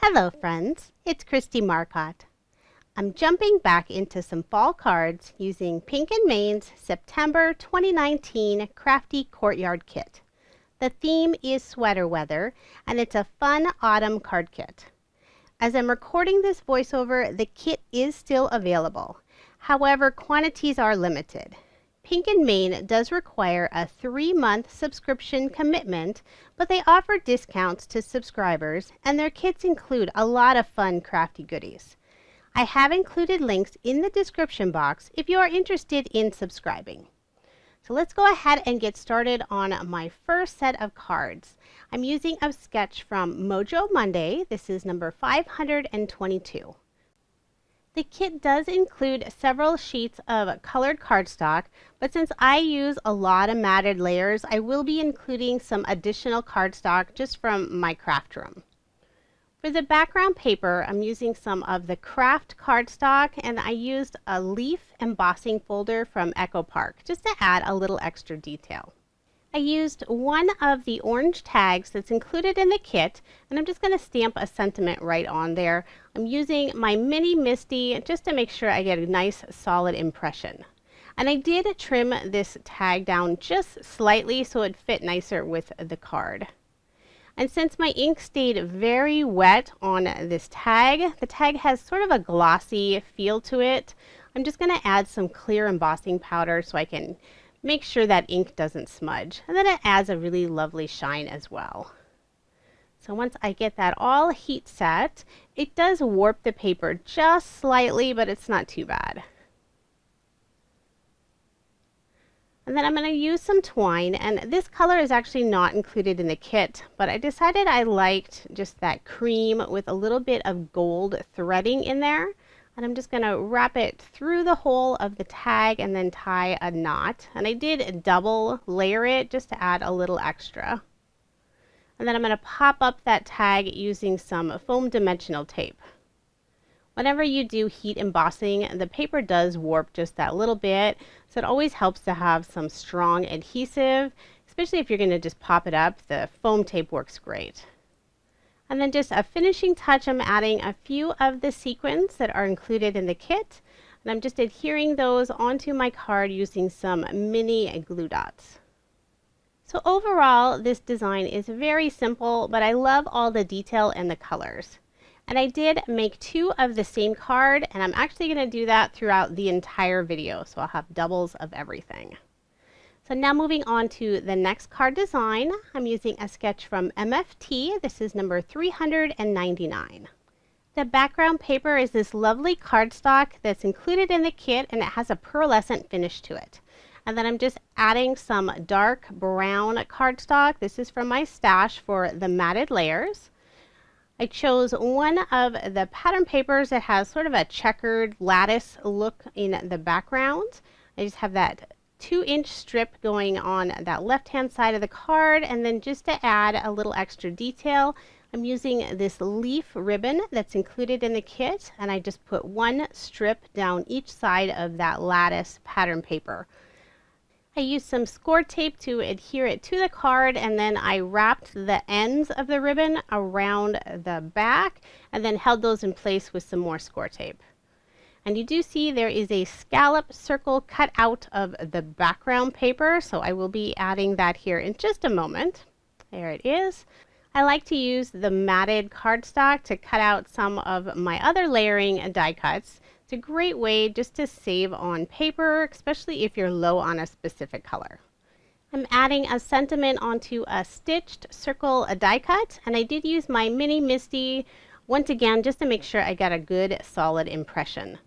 Hello friends, it's Kristie Marcotte. I'm jumping back into some fall cards using Pink & Main's September 2019 Crafty Courtyard kit. The theme is sweater weather and it's a fun autumn card kit. As I'm recording this voiceover, the kit is still available. However, quantities are limited. Pink & Main does require a 3-month subscription commitment, but they offer discounts to subscribers, and their kits include a lot of fun crafty goodies. I have included links in the description box if you are interested in subscribing. So let's go ahead and get started on my first set of cards. I'm using a sketch from Mojo Monday. This is number 522. The kit does include several sheets of colored cardstock, but since I use a lot of matted layers, I will be including some additional cardstock just from my craft room. For the background paper, I'm using some of the craft cardstock, and I used a leaf embossing folder from Echo Park just to add a little extra detail. I used one of the orange tags that's included in the kit, and I'm just going to stamp a sentiment right on there. I'm using my mini MISTI just to make sure I get a nice solid impression. And I did trim this tag down just slightly so it fit nicer with the card. And since my ink stayed very wet on this tag, the tag has sort of a glossy feel to it. I'm just going to add some clear embossing powder so I can make sure that ink doesn't smudge, and then it adds a really lovely shine as well. So once I get that all heat set, it does warp the paper just slightly, but it's not too bad. And then I'm going to use some twine, and this color is actually not included in the kit, but I decided I liked just that cream with a little bit of gold threading in there. And I'm just going to wrap it through the hole of the tag and then tie a knot. And I did double layer it just to add a little extra. And then I'm going to pop up that tag using some foam dimensional tape. Whenever you do heat embossing, the paper does warp just that little bit, so it always helps to have some strong adhesive, especially if you're going to just pop it up. The foam tape works great. And then just a finishing touch, I'm adding a few of the sequins that are included in the kit, and I'm just adhering those onto my card using some mini glue dots. So overall, this design is very simple, but I love all the detail and the colors. And I did make 2 of the same card, and I'm actually going to do that throughout the entire video, so I'll have doubles of everything. So now moving on to the next card design, I'm using a sketch from MFT. This is number 399. The background paper is this lovely cardstock that's included in the kit, and it has a pearlescent finish to it. And then I'm just adding some dark brown cardstock. This is from my stash for the matted layers. I chose one of the pattern papers that has sort of a checkered lattice look in the background. I just have that 2-inch strip going on that left-hand side of the card, and then just to add a little extra detail, I'm using this leaf ribbon that's included in the kit, and I just put 1 strip down each side of that lattice pattern paper. I used some score tape to adhere it to the card, and then I wrapped the ends of the ribbon around the back and then held those in place with some more score tape. And you do see there is a scallop circle cut out of the background paper, so I will be adding that here in just a moment. There it is. I like to use the matted cardstock to cut out some of my other layering and die cuts. It's a great way just to save on paper, especially if you're low on a specific color. I'm adding a sentiment onto a stitched circle die cut, and I did use my mini MISTI once again just to make sure I got a good solid impression.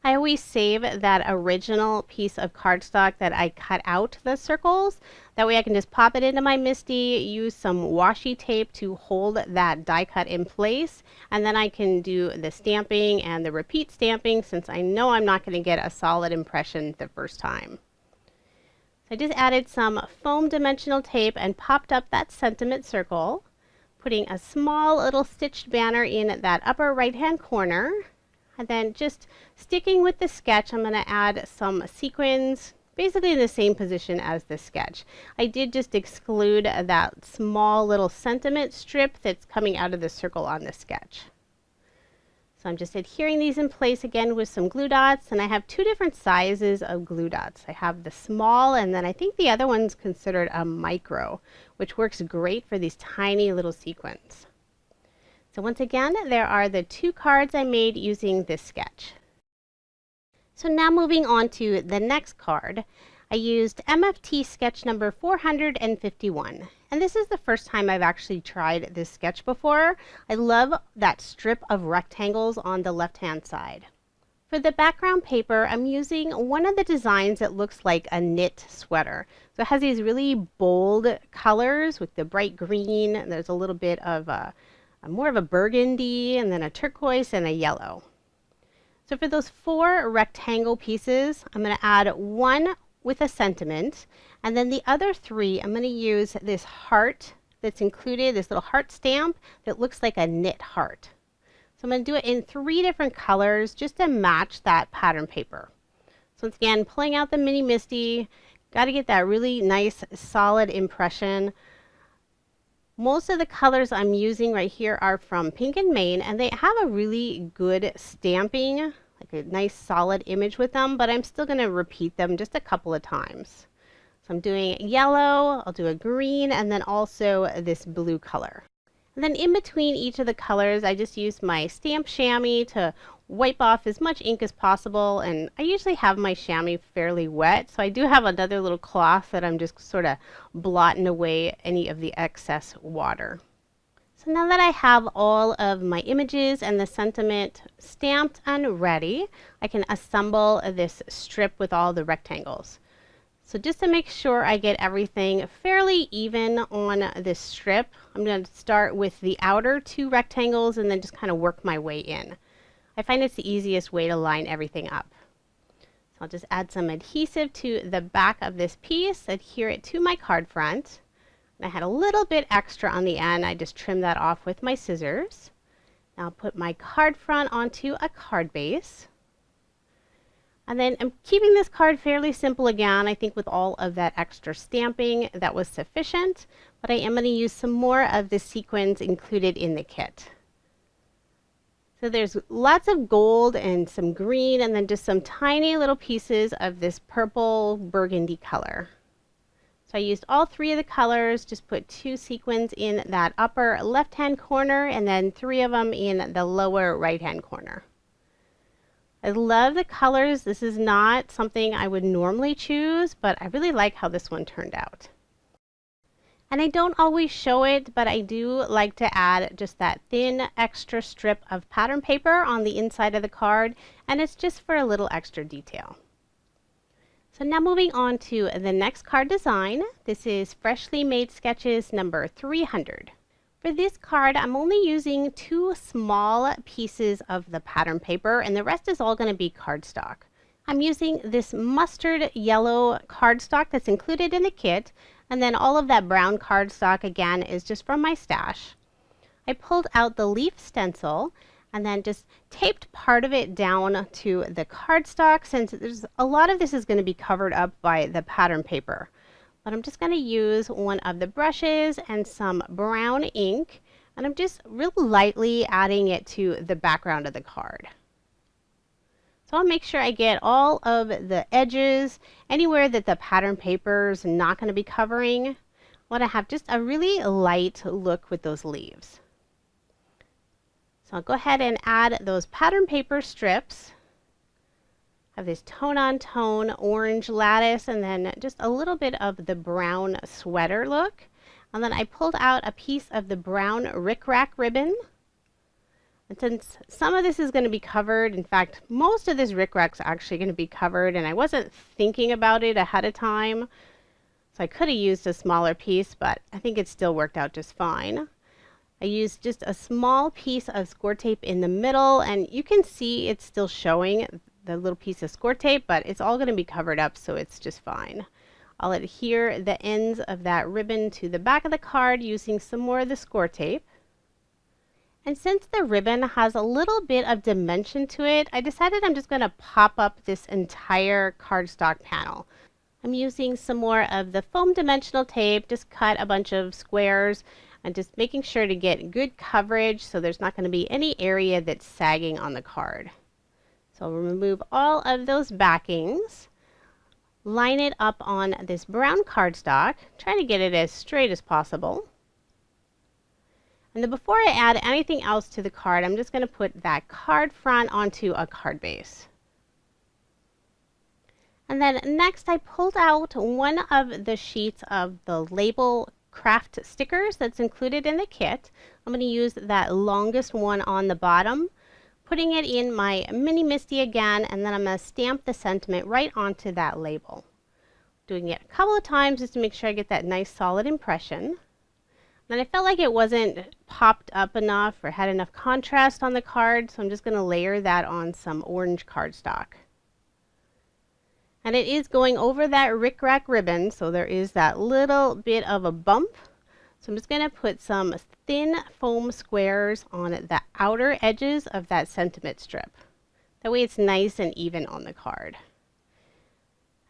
I always save that original piece of cardstock that I cut out the circles. That way I can just pop it into my MISTI, use some washi tape to hold that die cut in place, and then I can do the stamping and the repeat stamping since I know I'm not going to get a solid impression the first time. So I just added some foam dimensional tape and popped up that sentiment circle, putting a small little stitched banner in that upper right hand corner. And then just sticking with the sketch, I'm going to add some sequins, basically in the same position as the sketch. I did just exclude that small little sentiment strip that's coming out of the circle on the sketch. So I'm just adhering these in place again with some glue dots, and I have two different sizes of glue dots. I have the small, and then I think the other one's considered a micro, which works great for these tiny little sequins. So once again, there are the two cards I made using this sketch. So now moving on to the next card, I used MFT sketch number 451. And this is the first time I've actually tried this sketch before. I love that strip of rectangles on the left-hand side. For the background paper, I'm using one of the designs that looks like a knit sweater. So it has these really bold colors with the bright green, and there's a little bit of more of a burgundy, and then a turquoise and a yellow. So for those 4 rectangle pieces, I'm going to add one with a sentiment, and then the other 3, I'm going to use this heart that's included, this little heart stamp that looks like a knit heart. So I'm going to do it in 3 different colors just to match that pattern paper. So once again, pulling out the mini MISTI, got to get that really nice solid impression. Most of the colors I'm using right here are from Pink and Main, and they have a really good stamping, like a nice solid image with them, but I'm still going to repeat them just a couple of times. So I'm doing yellow, I'll do a green, and then also this blue color. And then in between each of the colors, I just use my stamp chamois to wipe off as much ink as possible, and I usually have my chamois fairly wet, so I do have another little cloth that I'm just sort of blotting away any of the excess water. So now that I have all of my images and the sentiment stamped and ready, I can assemble this strip with all the rectangles. So just to make sure I get everything fairly even on this strip, I'm going to start with the outer 2 rectangles and then just kind of work my way in. I find it's the easiest way to line everything up. So I'll just add some adhesive to the back of this piece, adhere it to my card front. And I had a little bit extra on the end. I just trimmed that off with my scissors. Now I'll put my card front onto a card base. And then I'm keeping this card fairly simple again. I think with all of that extra stamping that was sufficient, but I am going to use some more of the sequins included in the kit. So there's lots of gold and some green, and then just some tiny little pieces of this purple burgundy color. So I used all 3 of the colors, just put 2 sequins in that upper left-hand corner, and then 3 of them in the lower right-hand corner. I love the colors. This is not something I would normally choose, but I really like how this one turned out. And I don't always show it, but I do like to add just that thin extra strip of pattern paper on the inside of the card, and it's just for a little extra detail. So now moving on to the next card design. This is Freshly Made Sketches number 300. For this card, I'm only using 2 small pieces of the pattern paper, and the rest is all going to be cardstock. I'm using this mustard yellow cardstock that's included in the kit, and then all of that brown cardstock again is just from my stash. I pulled out the leaf stencil and then just taped part of it down to the cardstock, since there's a lot of this is going to be covered up by the pattern paper. But I'm just going to use one of the brushes and some brown ink, and I'm just real lightly adding it to the background of the card. So I'll make sure I get all of the edges, anywhere that the pattern paper is not going to be covering. I want to have just a really light look with those leaves. So I'll go ahead and add those pattern paper strips. I have this tone-on-tone orange lattice, and then just a little bit of the brown sweater look. And then I pulled out a piece of the brown rickrack ribbon. And since some of this is going to be covered, in fact, most of this rickrack's actually going to be covered, and I wasn't thinking about it ahead of time, so I could have used a smaller piece, but I think it still worked out just fine. I used just a small piece of score tape in the middle, and you can see it's still showing the little piece of score tape, but it's all going to be covered up, so it's just fine. I'll adhere the ends of that ribbon to the back of the card using some more of the score tape. And since the ribbon has a little bit of dimension to it, I decided I'm just going to pop up this entire cardstock panel. I'm using some more of the foam dimensional tape, just cut a bunch of squares and just making sure to get good coverage so there's not going to be any area that's sagging on the card. So I'll remove all of those backings, line it up on this brown cardstock, trying to get it as straight as possible. And then before I add anything else to the card, I'm just going to put that card front onto a card base. And then next I pulled out one of the sheets of the label craft stickers that's included in the kit. I'm going to use that longest one on the bottom, putting it in my mini MISTI again, and then I'm going to stamp the sentiment right onto that label. Doing it a couple of times just to make sure I get that nice solid impression. And I felt like it wasn't popped up enough or had enough contrast on the card, so I'm just going to layer that on some orange cardstock. And it is going over that rickrack ribbon, so there is that little bit of a bump. So I'm just going to put some thin foam squares on the outer edges of that sentiment strip. That way it's nice and even on the card.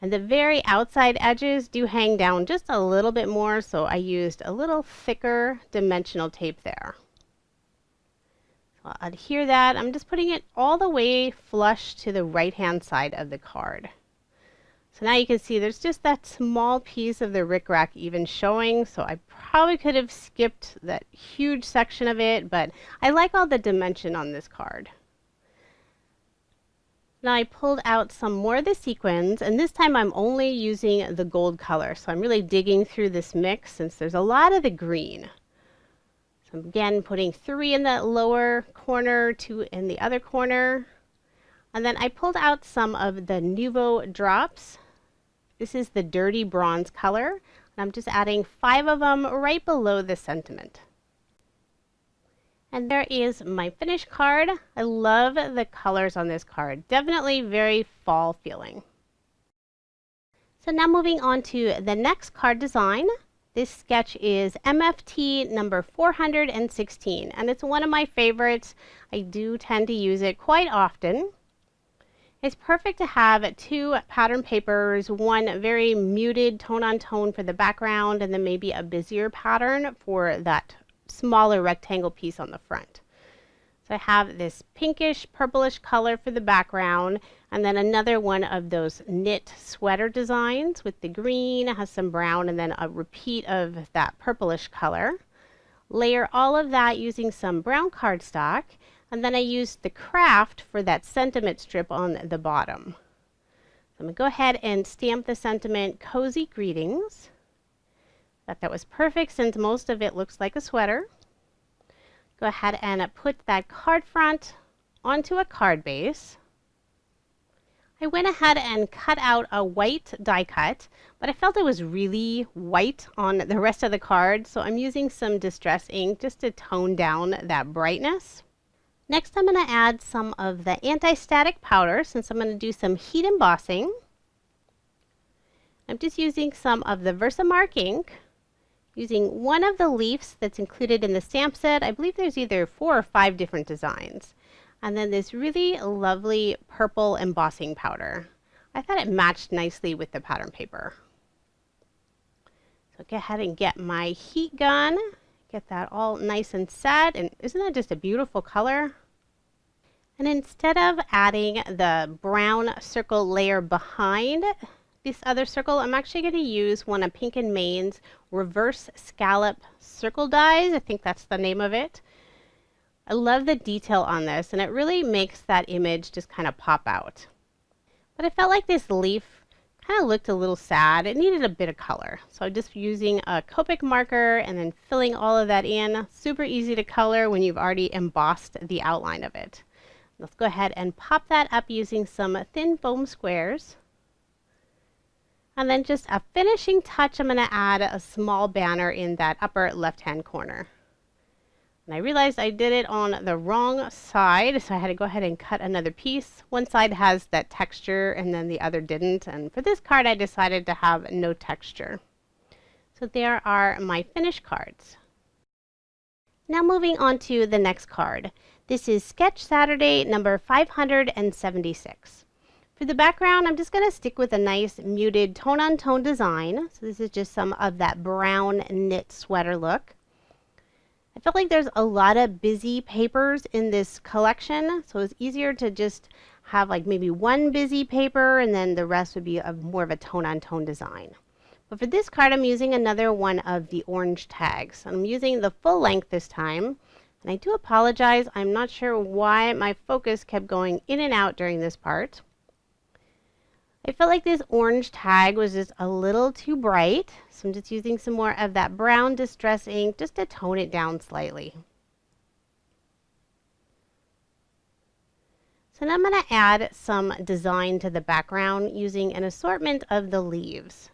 And the very outside edges do hang down just a little bit more, so I used a little thicker dimensional tape there. So I'll adhere that. I'm just putting it all the way flush to the right-hand side of the card. So now you can see there's just that small piece of the rickrack even showing, so I probably could have skipped that huge section of it, but I like all the dimension on this card. Now I pulled out some more of the sequins, and this time I'm only using the gold color, so I'm really digging through this mix since there's a lot of the green. So I'm again putting 3 in the lower corner, 2 in the other corner. And then I pulled out some of the Nuvo drops. This is the dirty bronze color, and I'm just adding 5 of them right below the sentiment. And there is my finished card. I love the colors on this card. Definitely very fall feeling. So now moving on to the next card design. This sketch is MFT number 416, and it's one of my favorites. I do tend to use it quite often. It's perfect to have 2 pattern papers, one very muted tone-on-tone for the background, and then maybe a busier pattern for that smaller rectangle piece on the front. So I have this pinkish purplish color for the background, and then another one of those knit sweater designs with the green, has some brown, and then a repeat of that purplish color. Layer all of that using some brown cardstock, and then I used the craft for that sentiment strip on the bottom. So I'm going to go ahead and stamp the sentiment Cozy Greetings. Thought that was perfect since most of it looks like a sweater. Go ahead and put that card front onto a card base. I went ahead and cut out a white die cut, but I felt it was really white on the rest of the card, so I'm using some distress ink just to tone down that brightness. Next, I'm going to add some of the anti-static powder since I'm going to do some heat embossing. I'm just using some of the Versamark ink, using one of the leaves that's included in the stamp set. I believe there's either 4 or 5 different designs. And then this really lovely purple embossing powder. I thought it matched nicely with the pattern paper. So go ahead and get my heat gun. Get that all nice and set, and isn't that just a beautiful color? And instead of adding the brown circle layer behind this other circle, I'm actually going to use one of Pink and Main's reverse scallop circle dies. I think that's the name of it. I love the detail on this, and it really makes that image just kind of pop out. But I felt like this leaf kind of looked a little sad. It needed a bit of color. So I'm just using a Copic marker and then filling all of that in. Super easy to color when you've already embossed the outline of it. Let's go ahead and pop that up using some thin foam squares. And then just a finishing touch, I'm going to add a small banner in that upper left-hand corner. And I realized I did it on the wrong side, so I had to go ahead and cut another piece. One side has that texture and then the other didn't, and for this card I decided to have no texture. So there are my finished cards. Now moving on to the next card. This is Sketch Saturday number 576. For the background, I'm just going to stick with a nice muted tone-on-tone design. So this is just some of that brown knit sweater look. I felt like there's a lot of busy papers in this collection, so it's easier to just have like maybe one busy paper and then the rest would be more of a tone-on-tone design. But for this card, I'm using another one of the orange tags. I'm using the full length this time. And I do apologize, I'm not sure why my focus kept going in and out during this part. I felt like this orange tag was just a little too bright, so I'm just using some more of that brown distress ink just to tone it down slightly. So now I'm going to add some design to the background using an assortment of the leaves.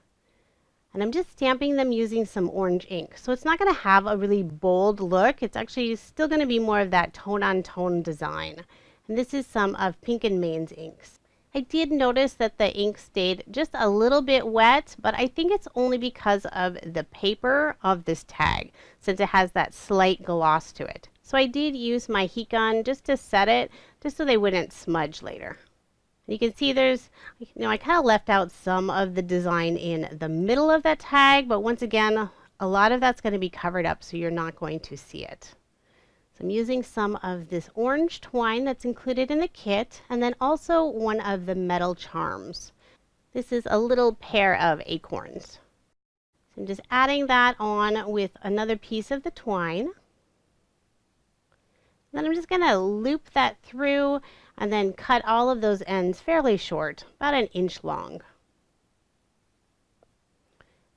And I'm just stamping them using some orange ink. So it's not going to have a really bold look. It's actually still going to be more of that tone-on-tone design. And this is some of Pink and Main's inks. I did notice that the ink stayed just a little bit wet, but I think it's only because of the paper of this tag, since it has that slight gloss to it. So I did use my heat gun just to set it, just so they wouldn't smudge later. You can see there's, I kind of left out some of the design in the middle of that tag, but once again, a lot of that's going to be covered up, so you're not going to see it. So I'm using some of this orange twine that's included in the kit, and then also one of the metal charms. This is a little pair of acorns. So I'm just adding that on with another piece of the twine. Then I'm just going to loop that through and then cut all of those ends fairly short, about 1 inch long.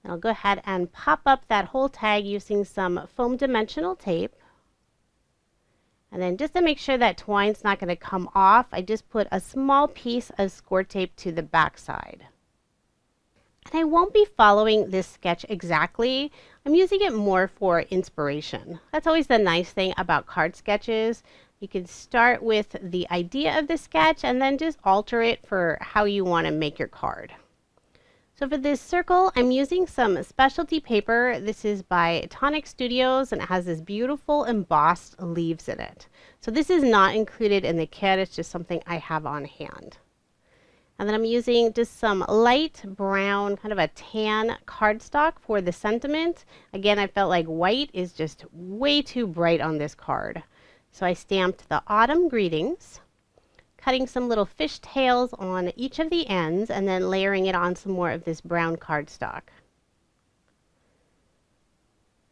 And I'll go ahead and pop up that whole tag using some foam dimensional tape. And then just to make sure that twine's not going to come off, I just put a small piece of score tape to the back side. And I won't be following this sketch exactly. I'm using it more for inspiration. That's always the nice thing about card sketches. You can start with the idea of the sketch and then just alter it for how you want to make your card. So for this circle, I'm using some specialty paper. This is by Tonic Studios and it has this beautiful embossed leaves in it. So this is not included in the kit, it's just something I have on hand. And then I'm using just some light brown, kind of a tan cardstock for the sentiment. Again, I felt like white is just way too bright on this card. So I stamped the autumn greetings, cutting some little fish tails on each of the ends and then layering it on some more of this brown cardstock.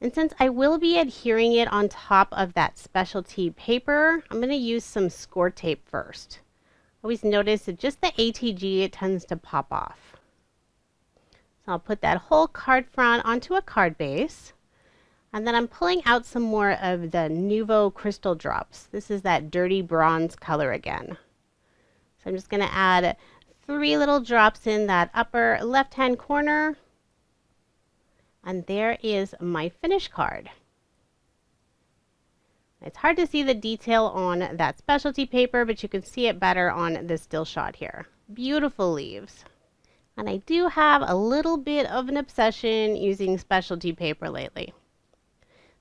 And since I will be adhering it on top of that specialty paper, I'm going to use some score tape first. Always notice that just the ATG, it tends to pop off. So I'll put that whole card front onto a card base. And then I'm pulling out some more of the Nuvo crystal drops. This is that dirty bronze color again. So I'm just going to add 3 little drops in that upper left-hand corner. And there is my finished card. It's hard to see the detail on that specialty paper, but you can see it better on this still shot here. Beautiful leaves. And I do have a little bit of an obsession using specialty paper lately.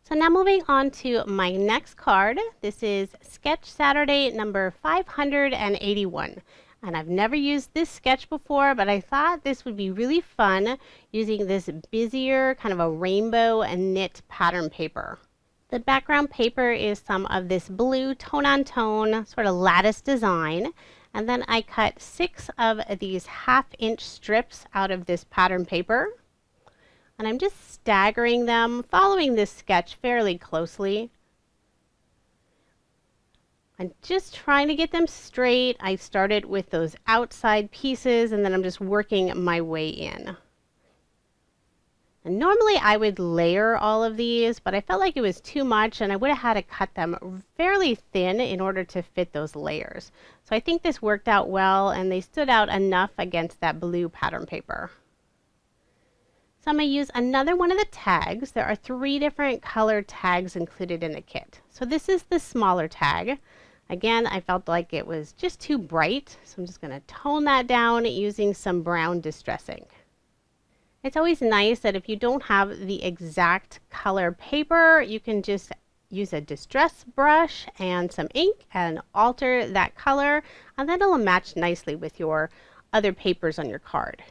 So now moving on to my next card. This is Sketch Saturday number 581. And I've never used this sketch before, but I thought this would be really fun using this busier kind of a rainbow and knit pattern paper. The background paper is some of this blue tone-on-tone sort of lattice design. And then I cut 6 of these 1/2 inch strips out of this pattern paper. And I'm just staggering them, following this sketch fairly closely. I'm just trying to get them straight. I started with those outside pieces and then I'm just working my way in. And normally I would layer all of these, but I felt like it was too much and I would have had to cut them fairly thin in order to fit those layers. So I think this worked out well and they stood out enough against that blue pattern paper. So I'm going to use another one of the tags. There are 3 different color tags included in the kit. So this is the smaller tag. Again, I felt like it was just too bright, so I'm just going to tone that down using some brown distress ink. It's always nice that if you don't have the exact color paper, you can just use a distress brush and some ink and alter that color, and then it'll match nicely with your other papers on your card.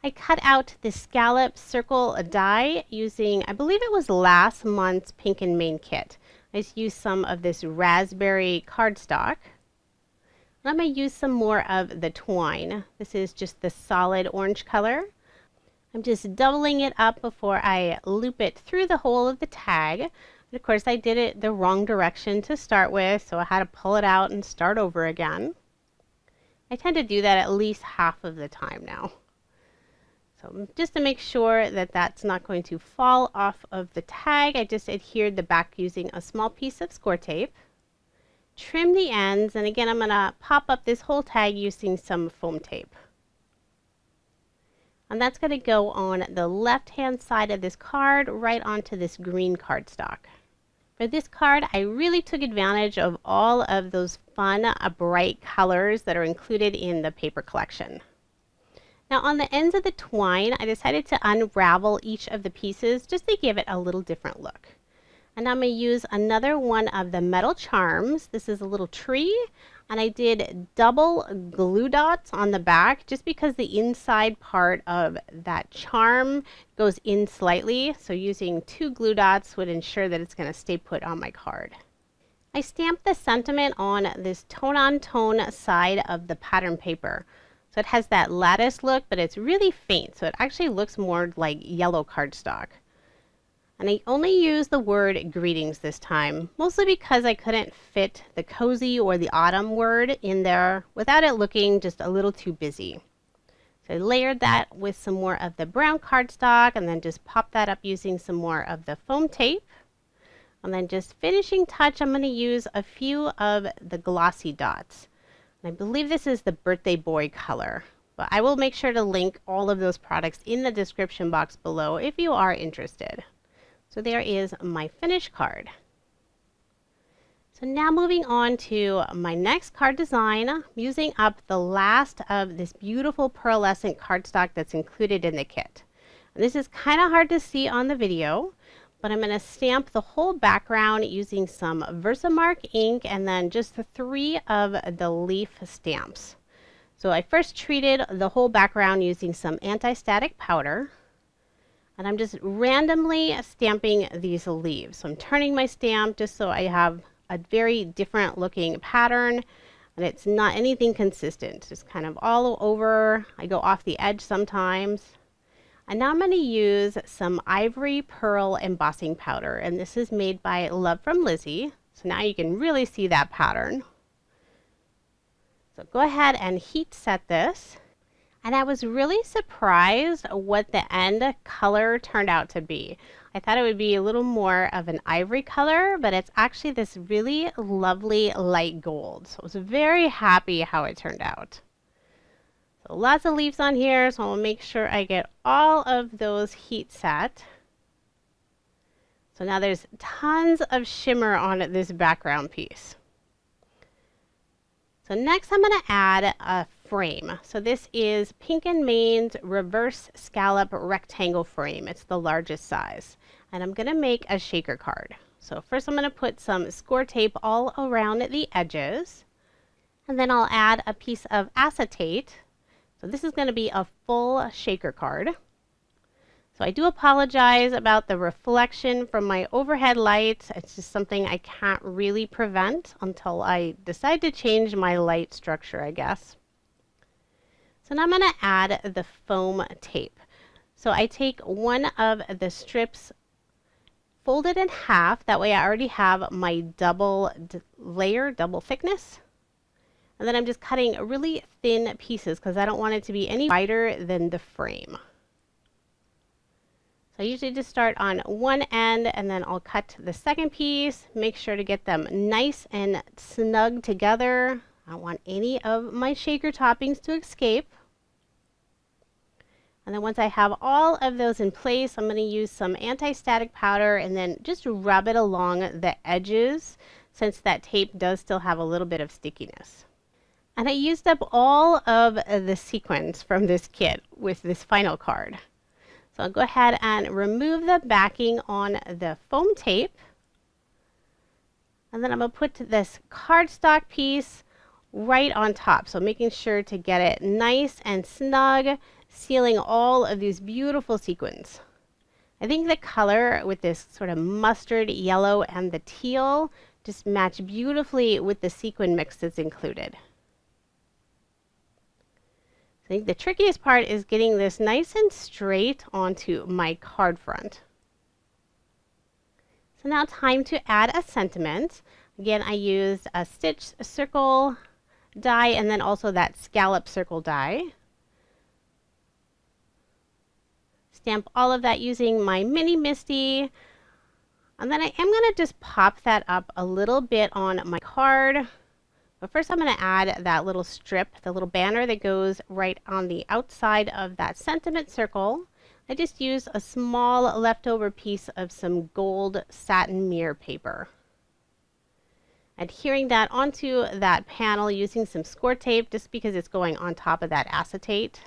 I cut out the Scallop circle die using, I believe it was last month's Pink and Main kit. I just used some of this raspberry cardstock. I'm going to use some more of the twine. This is just the solid orange color. I'm just doubling it up before I loop it through the hole of the tag. And of course I did it the wrong direction to start with, so I had to pull it out and start over again. I tend to do that at least half of the time now. So just to make sure that that's not going to fall off of the tag, I just adhered the back using a small piece of score tape. Trim the ends, and again I'm going to pop up this whole tag using some foam tape. And that's going to go on the left hand side of this card right onto this green cardstock. For this card, I really took advantage of all of those fun, bright colors that are included in the paper collection. Now on the ends of the twine, I decided to unravel each of the pieces just to give it a little different look. And I'm going to use another one of the metal charms. This is a little tree, and I did double glue dots on the back just because the inside part of that charm goes in slightly. So using 2 glue dots would ensure that it's going to stay put on my card. I stamped the sentiment on this tone-on-tone side of the pattern paper. So it has that lattice look, but it's really faint, so it actually looks more like yellow cardstock. And I only used the word greetings this time, mostly because I couldn't fit the cozy or the autumn word in there without it looking just a little too busy. So I layered that with some more of the brown cardstock and then just popped that up using some more of the foam tape. And then just finishing touch, I'm going to use a few of the glossy dots. I believe this is the birthday boy color, but I will make sure to link all of those products in the description box below if you are interested. So there is my finished card. So now moving on to my next card design, I'm using up the last of this beautiful pearlescent cardstock that's included in the kit. And this is kind of hard to see on the video, but I'm going to stamp the whole background using some Versamark ink and then just 3 of the leaf stamps. So I first treated the whole background using some anti-static powder, and I'm just randomly stamping these leaves. So I'm turning my stamp just so I have a very different looking pattern, and it's not anything consistent, just kind of all over. I go off the edge sometimes. And now I'm going to use some ivory pearl embossing powder, and this is made by Love from Lizzie. So now you can really see that pattern. So go ahead and heat set this. And I was really surprised what the end color turned out to be. I thought it would be a little more of an ivory color, but it's actually this really lovely light gold. So I was very happy how it turned out. So lots of leaves on here, so I'll make sure I get all of those heat set. So now there's tons of shimmer on this background piece. So next I'm going to add a frame. So this is Pink and Main's reverse scallop rectangle frame. It's the largest size. And I'm going to make a shaker card. So first I'm going to put some score tape all around the edges. And then I'll add a piece of acetate. So this is going to be a full shaker card. So I do apologize about the reflection from my overhead lights. It's just something I can't really prevent until I decide to change my light structure, I guess. So now I'm going to add the foam tape. So I take one of the strips, fold it in half. That way I already have my double layer, double thickness. And then I'm just cutting really thin pieces because I don't want it to be any wider than the frame. So I usually just start on one end and then I'll cut the second piece. Make sure to get them nice and snug together. I don't want any of my shaker toppings to escape. And then once I have all of those in place, I'm going to use some anti-static powder and then just rub it along the edges since that tape does still have a little bit of stickiness. And I used up all of the sequins from this kit with this final card. So I'll go ahead and remove the backing on the foam tape. And then I'm going to put this cardstock piece right on top. So making sure to get it nice and snug. sealing all of these beautiful sequins. I think the color with this sort of mustard yellow and the teal just match beautifully with the sequin mix that's included. I think the trickiest part is getting this nice and straight onto my card front. So now time to add a sentiment. Again, I used a stitch circle die and then also that scallop circle die. Stamp all of that using my mini MISTI. And then I am going to just pop that up a little bit on my card. But first I'm going to add that little strip, the little banner that goes right on the outside of that sentiment circle. I just used a small leftover piece of some gold satin mirror paper. Adhering that onto that panel using some score tape just because it's going on top of that acetate.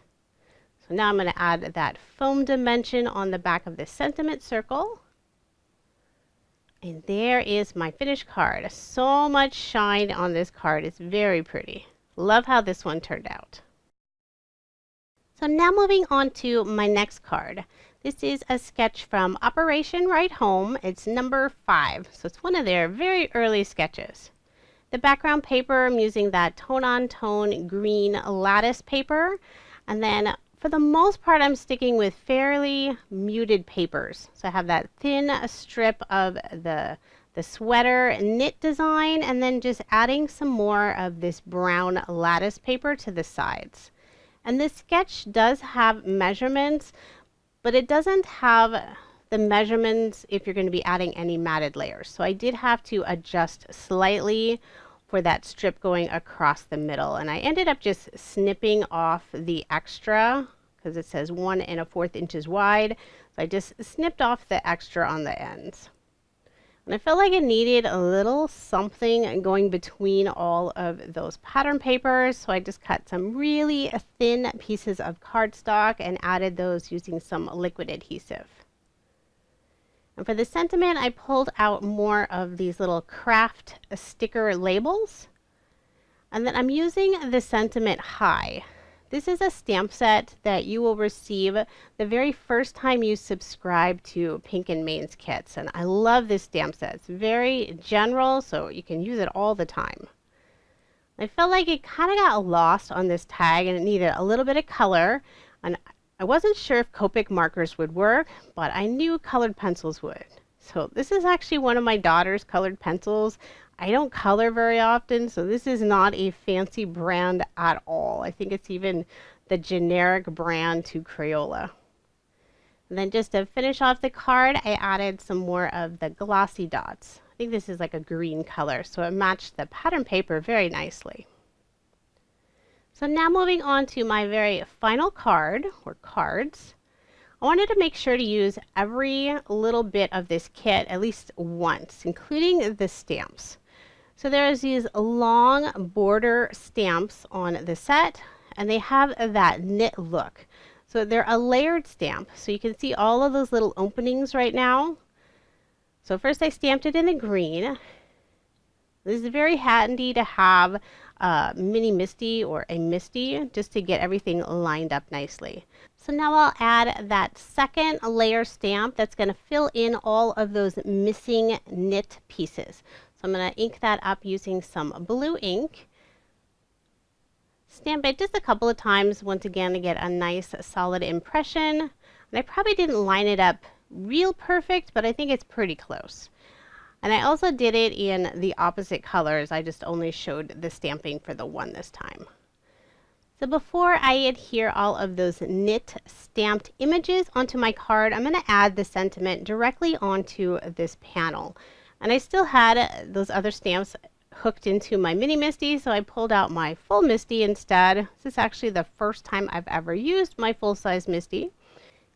So now I'm going to add that foam dimension on the back of the sentiment circle. And there is my finished card. So much shine on this card. It's very pretty. Love how this one turned out. So now moving on to my next card. This is a sketch from Operation Right Home. It's number 5. So it's one of their very early sketches. The background paper, I'm using that tone-on-tone green lattice paper. And then for the most part, I'm sticking with fairly muted papers. So I have that thin strip of the sweater knit design and then just adding some more of this brown lattice paper to the sides. And this sketch does have measurements, but it doesn't have the measurements if you're going to be adding any matted layers. So I did have to adjust slightly for that strip going across the middle. And I ended up just snipping off the extra because it says 1 1/4 inches wide. So I just snipped off the extra on the ends. And I felt like it needed a little something going between all of those pattern papers. So I just cut some really thin pieces of cardstock and added those using some liquid adhesive. And for the sentiment, I pulled out more of these little craft sticker labels. And then I'm using the sentiment high. This is a stamp set that you will receive the very first time you subscribe to Pink and Main's kits. And I love this stamp set. It's very general, so you can use it all the time. I felt like it kind of got lost on this tag and it needed a little bit of color. And I wasn't sure if Copic markers would work, but I knew colored pencils would. So this is actually one of my daughter's colored pencils. I don't color very often, so this is not a fancy brand at all. I think it's even the generic brand to Crayola. And then just to finish off the card, I added some more of the glossy dots. I think this is like a green color, so it matched the pattern paper very nicely. So now moving on to my very final card, or cards. I wanted to make sure to use every little bit of this kit at least once, including the stamps. So there's these long border stamps on the set, and they have that knit look. So they're a layered stamp, so you can see all of those little openings right now. So first I stamped it in the green. This is very handy to have a mini MISTI or a MISTI just to get everything lined up nicely. So now I'll add that second layer stamp that's going to fill in all of those missing knit pieces. So I'm going to ink that up using some blue ink. Stamp it just a couple of times once again to get a nice solid impression. And I probably didn't line it up real perfect, but I think it's pretty close. And I also did it in the opposite colors. I just only showed the stamping for the one this time. So before I adhere all of those knit stamped images onto my card, I'm going to add the sentiment directly onto this panel. And I still had those other stamps hooked into my mini MISTI, so I pulled out my full MISTI instead. This is actually the first time I've ever used my full-size MISTI.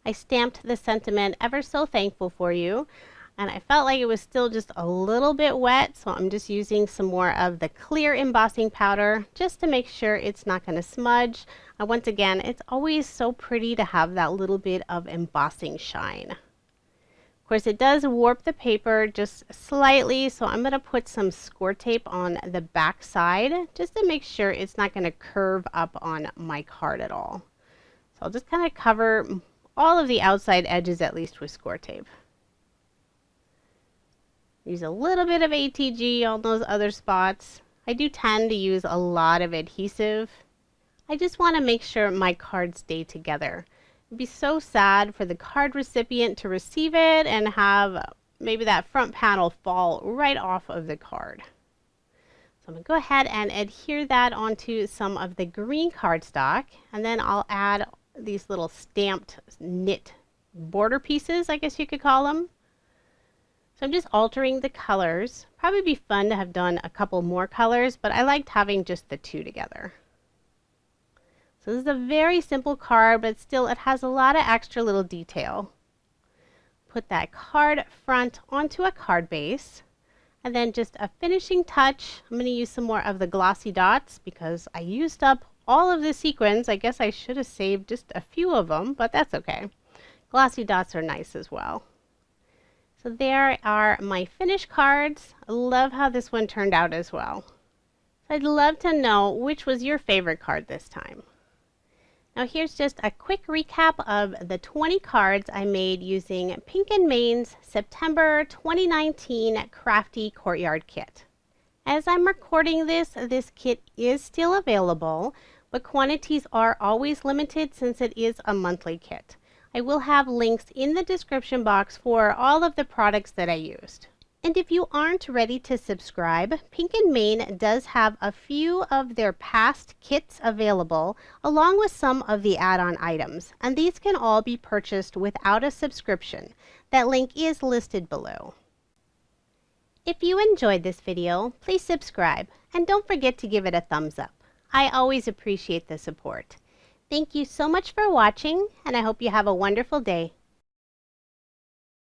I stamped the sentiment, "Ever so thankful for you." And I felt like it was still just a little bit wet, so I'm just using some more of the clear embossing powder just to make sure it's not going to smudge. Once again, it's always so pretty to have that little bit of embossing shine. Of course, it does warp the paper just slightly, so I'm going to put some score tape on the back side just to make sure it's not going to curve up on my card at all. So I'll just kind of cover all of the outside edges at least with score tape. Use a little bit of ATG on those other spots. I do tend to use a lot of adhesive. I just want to make sure my cards stay together. It'd be so sad for the card recipient to receive it and have maybe that front panel fall right off of the card. So I'm going to go ahead and adhere that onto some of the green cardstock, and then I'll add these little stamped knit border pieces, I guess you could call them. So I'm just altering the colors. Probably be fun to have done a couple more colors, but I liked having just the two together. So this is a very simple card, but still it has a lot of extra little detail. Put that card front onto a card base, and then just a finishing touch. I'm going to use some more of the glossy dots because I used up all of the sequins. I guess I should have saved just a few of them, but that's okay. Glossy dots are nice as well. So there are my finished cards. I love how this one turned out as well. So I'd love to know which was your favorite card this time. Now here's just a quick recap of the 20 cards I made using Pink & Main's September 2019 Crafty Courtyard kit. As I'm recording this kit is still available, but quantities are always limited since it is a monthly kit. I will have links in the description box for all of the products that I used. And if you aren't ready to subscribe, Pink & Main does have a few of their past kits available, along with some of the add-on items, and these can all be purchased without a subscription. That link is listed below. If you enjoyed this video, please subscribe, and don't forget to give it a thumbs up. I always appreciate the support. Thank you so much for watching, and I hope you have a wonderful day.